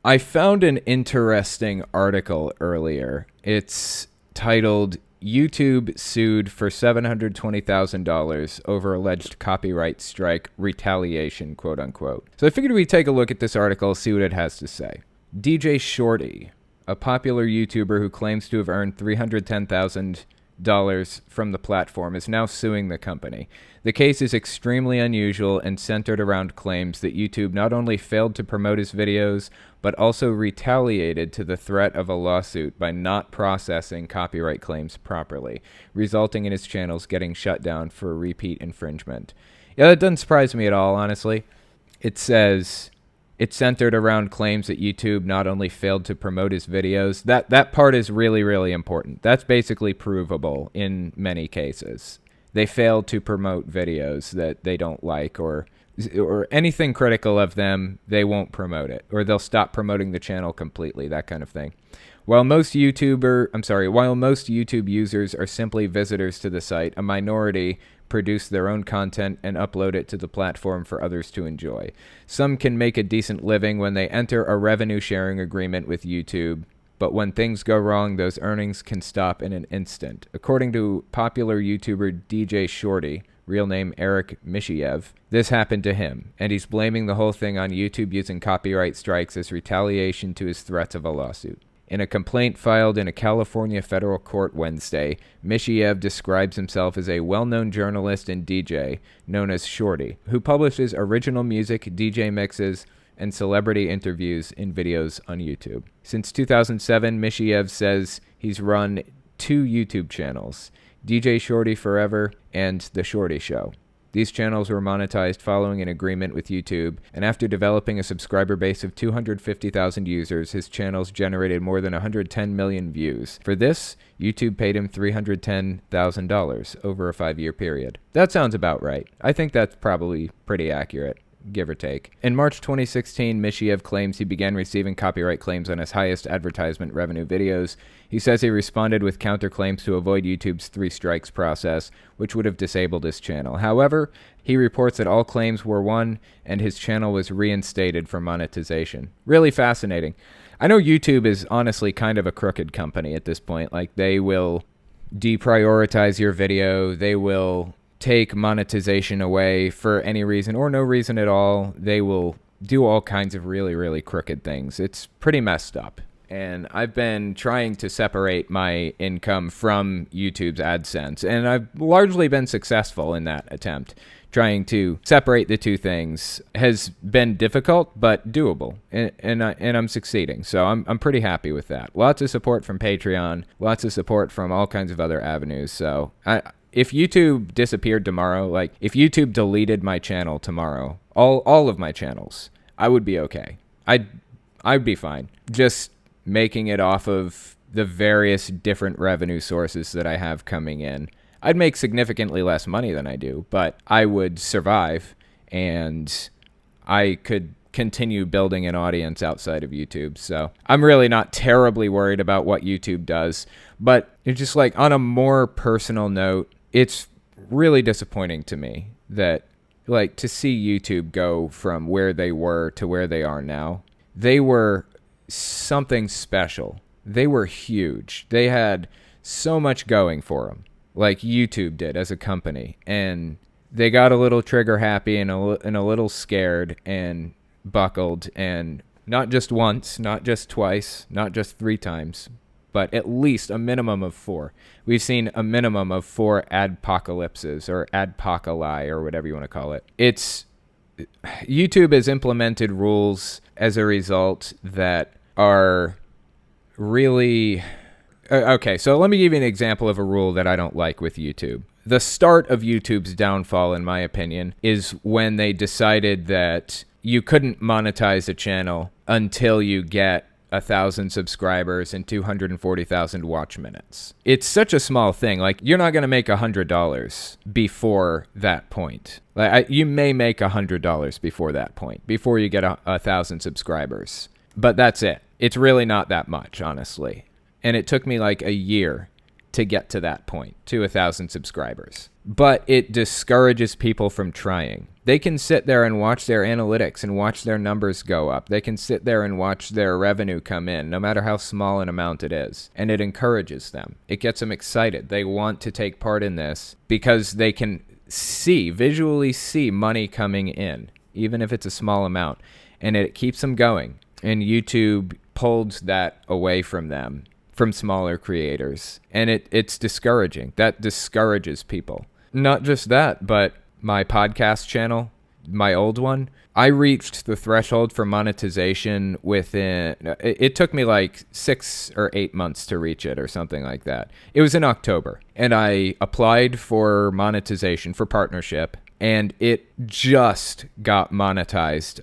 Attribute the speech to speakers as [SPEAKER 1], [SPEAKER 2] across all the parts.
[SPEAKER 1] I found an interesting article earlier. It's titled YouTube Sued for $720,000 over alleged copyright strike retaliation, quote unquote. So I figured we'd take a look at this article, see what it has to say. DJ Shorty, a popular YouTuber who claims to have earned $310,000 from the platform, is now suing the company. The case is extremely unusual and centered around claims that YouTube not only failed to promote his videos, but also retaliated to the threat of a lawsuit by not processing copyright claims properly, resulting in his channels getting shut down for repeat infringement. Yeah, that doesn't surprise me at all, honestly. It says it's centered around claims that YouTube not only failed to promote his videos. That part is really, really important. That's basically provable in many cases. They failed to promote videos that they don't like, or anything critical of them, they won't promote it, or they'll stop promoting the channel completely, that kind of thing. While most YouTube users are simply visitors to the site, a minority produce their own content and upload it to the platform for others to enjoy. Some can make a decent living when they enter a revenue sharing agreement with YouTube, but when things go wrong, those earnings can stop in an instant. According to popular YouTuber DJ Shorty, real name Eric Mishiev, this happened to him, and he's blaming the whole thing on YouTube using copyright strikes as retaliation to his threats of a lawsuit. In a complaint filed in a California federal court Wednesday, Mishiev describes himself as a well-known journalist and DJ known as Shorty, who publishes original music, DJ mixes, and celebrity interviews in videos on YouTube. Since 2007, Mishiev says he's run 2 YouTube channels, DJ Shorty Forever and The Shorty Show. These channels were monetized following an agreement with YouTube, and after developing a subscriber base of 250,000 users, his channels generated more than 110 million views. For this, YouTube paid him $310,000 over a 5-year period. That sounds about right. I think that's probably pretty accurate, give or take. In March 2016, Mishiev claims he began receiving copyright claims on his highest advertisement revenue videos. He says he responded with counterclaims to avoid YouTube's 3 strikes process, which would have disabled his channel. However, he reports that all claims were won and his channel was reinstated for monetization. Really fascinating. I know YouTube is honestly kind of a crooked company at this point. Like, they will deprioritize your video. They will take monetization away for any reason or no reason at all. They will do all kinds of really, really crooked things. It's pretty messed up. And I've been trying to separate my income from YouTube's AdSense, and I've largely been successful in that attempt. Trying to separate the two things has been difficult, but doable, and I'm succeeding. So I'm pretty happy with that. Lots of support from Patreon, lots of support from all kinds of other avenues. So if YouTube disappeared tomorrow, like if YouTube deleted my channel tomorrow, all of my channels, I would be okay. I'd be fine. Just making it off of the various different revenue sources that I have coming in. I'd make significantly less money than I do, but I would survive, and I could continue building an audience outside of YouTube. So I'm really not terribly worried about what YouTube does, but it's just like on a more personal note, it's really disappointing to me that like to see YouTube go from where they were to where they are now. They were something special. They were huge. They had so much going for them, like YouTube did as a company, and they got a little trigger happy and a little scared and buckled, and not just once, not just twice, not just 3 times, but at least a minimum of 4. We've seen a minimum of 4 adpocalypses or adpocali or whatever you want to call it. YouTube has implemented rules as a result that are really... Okay, so let me give you an example of a rule that I don't like with YouTube. The start of YouTube's downfall, in my opinion, is when they decided that you couldn't monetize a channel until you get 1,000 subscribers and 240,000 watch minutes. It's such a small thing. Like, you're not going to make $100 before that point. Like, you may make $100 before that point, before you get 1,000 subscribers. But that's it. It's really not that much, honestly. And it took me like a year to get to that point, to 1,000 subscribers. But it discourages people from trying. They can sit there and watch their analytics and watch their numbers go up. They can sit there and watch their revenue come in, no matter how small an amount it is. And it encourages them. It gets them excited. They want to take part in this because they can visually see money coming in, even if it's a small amount. And it keeps them going. And YouTube pulled that away from them, from smaller creators. And it's discouraging. That discourages people. Not just that, but my podcast channel, my old one, I reached the threshold for monetization within, it took me like 6 or 8 months to reach it or something like that. It was in October, and I applied for monetization for partnership, and it just got monetized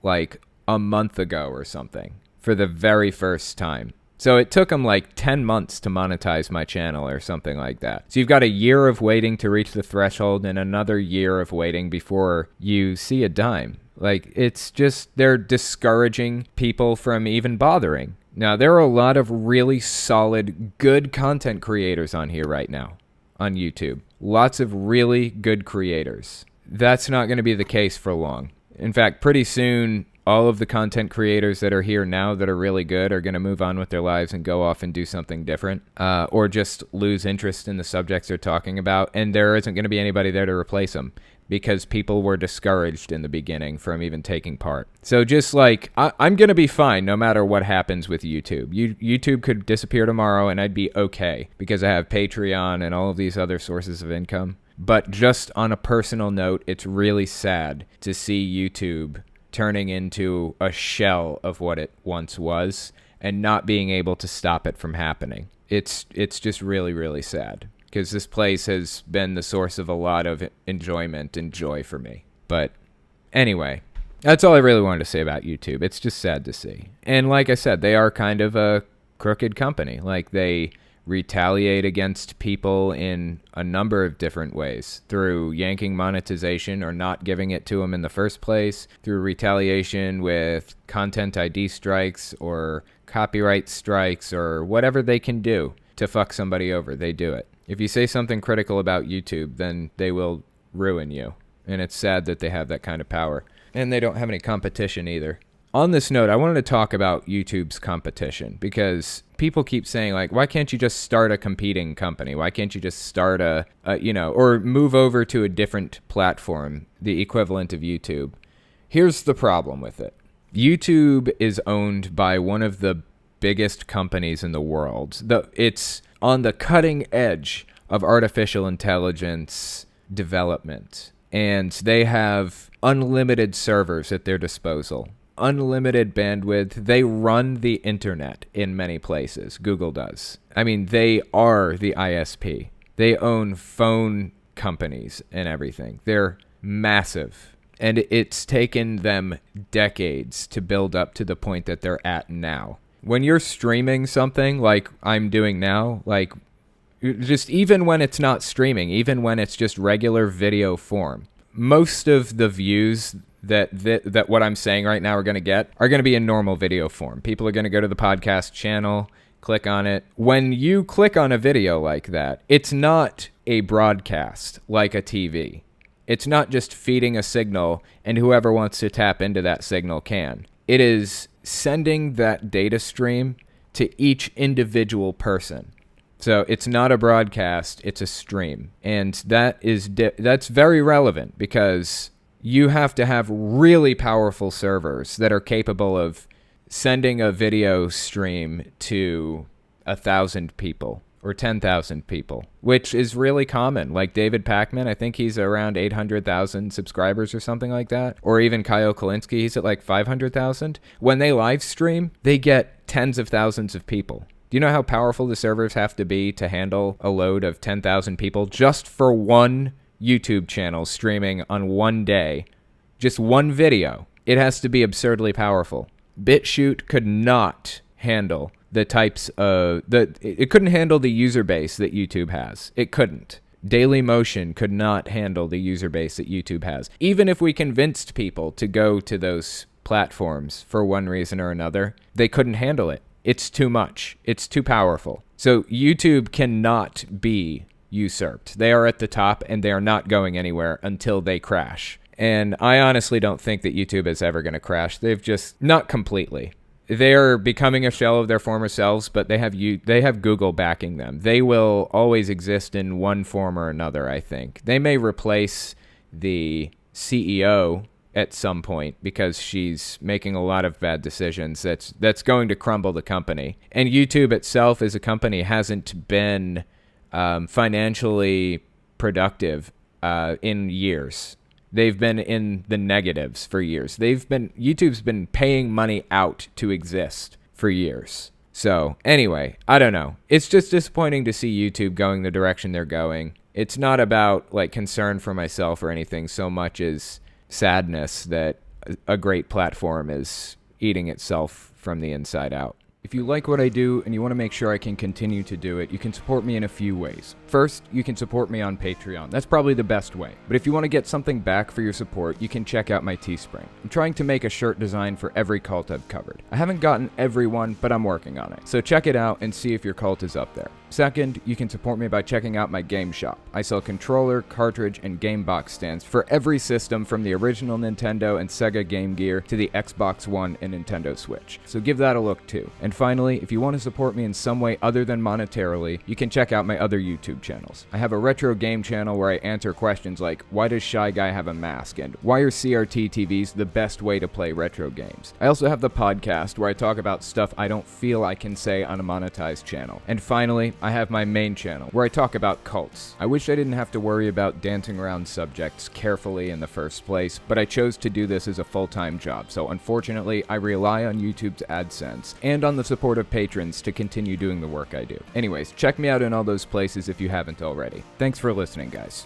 [SPEAKER 1] like a month ago or something for the very first time. So it took them like 10 months to monetize my channel or something like that. So you've got a year of waiting to reach the threshold and another year of waiting before you see a dime. Like, it's just, they're discouraging people from even bothering. Now, there are a lot of really solid, good content creators on here right now on YouTube. Lots of really good creators. That's not going to be the case for long. In fact, pretty soon, all of the content creators that are here now that are really good are going to move on with their lives and go off and do something different, or just lose interest in the subjects they're talking about, and there isn't going to be anybody there to replace them because people were discouraged in the beginning from even taking part. So just like, I'm going to be fine no matter what happens with YouTube. YouTube could disappear tomorrow and I'd be okay because I have Patreon and all of these other sources of income. But just on a personal note, it's really sad to see YouTube turning into a shell of what it once was and not being able to stop it from happening. It's just really, really sad because this place has been the source of a lot of enjoyment and joy for me. But anyway, that's all I really wanted to say about YouTube. It's just sad to see. And like I said, they are kind of a crooked company. Like, they retaliate against people in a number of different ways, through yanking monetization or not giving it to them in the first place, through retaliation with content ID strikes or copyright strikes or whatever they can do to fuck somebody over. They do it. If you say something critical about YouTube, then they will ruin you. And it's sad that they have that kind of power. And they don't have any competition either. On this note, I wanted to talk about YouTube's competition because people keep saying, like, why can't you just start a competing company? Why can't you just start or move over to a different platform, the equivalent of YouTube? Here's the problem with it. YouTube is owned by one of the biggest companies in the world. It's on the cutting edge of artificial intelligence development, and they have unlimited servers at their disposal. Unlimited bandwidth. They run the internet in many places. Google does. I mean, they are the ISP. They own phone companies and everything. They're massive. And it's taken them decades to build up to the point that they're at now. When you're streaming something like I'm doing now, like, just even when it's not streaming, even when it's just regular video form, most of the views that what I'm saying right now are going to be in normal video form. People are going to go to the podcast channel, click on it. When you click on a video like that, it's not a broadcast like a TV. It's not just feeding a signal and whoever wants to tap into that signal can. It is sending that data stream to each individual person. So it's not a broadcast, it's a stream. And that's very relevant because you have to have really powerful servers that are capable of sending a video stream to 1,000 people or 10,000 people, which is really common. Like David Pakman, I think he's around 800,000 subscribers or something like that. Or even Kyle Kalinske, he's at like 500,000. When they live stream, they get tens of thousands of people. Do you know how powerful the servers have to be to handle a load of 10,000 people just for one YouTube channel streaming on one day? Just one video. It has to be absurdly powerful. BitChute could not handle the types of... It couldn't handle the user base that YouTube has. It couldn't. Dailymotion could not handle the user base that YouTube has. Even if we convinced people to go to those platforms for one reason or another, they couldn't handle it. It's too much. It's too powerful. So YouTube cannot be usurped. They are at the top and they are not going anywhere until they crash. And I honestly don't think that YouTube is ever going to crash. They've just, not completely. They're becoming a shell of their former selves, but they have Google backing them. They will always exist in one form or another, I think. They may replace the CEO at some point because she's making a lot of bad decisions that's going to crumble the company. And YouTube itself as a company hasn't been financially productive in years. They've been in the negatives for years. YouTube's been paying money out to exist for years. So anyway, I don't know. It's just disappointing to see YouTube going the direction they're going. It's not about like concern for myself or anything so much as sadness that a great platform is eating itself from the inside out. If you like what I do and you want to make sure I can continue to do it, you can support me in a few ways. First, you can support me on Patreon. That's probably the best way. But if you want to get something back for your support, you can check out my Teespring. I'm trying to make a shirt design for every cult I've covered. I haven't gotten every one, but I'm working on it. So check it out and see if your cult is up there. Second, you can support me by checking out my game shop. I sell controller, cartridge, and game box stands for every system from the original Nintendo and Sega Game Gear to the Xbox One and Nintendo Switch. So give that a look too. And finally, if you want to support me in some way other than monetarily, you can check out my other YouTube channels. I have a retro game channel where I answer questions like, why does Shy Guy have a mask? And why are CRT TVs the best way to play retro games? I also have the podcast where I talk about stuff I don't feel I can say on a monetized channel. And finally, I have my main channel where I talk about cults. I wish I didn't have to worry about dancing around subjects carefully in the first place, but I chose to do this as a full-time job, so unfortunately I rely on YouTube's AdSense and on the support of patrons to continue doing the work I do. Anyways, check me out in all those places if you haven't already. Thanks for listening, guys.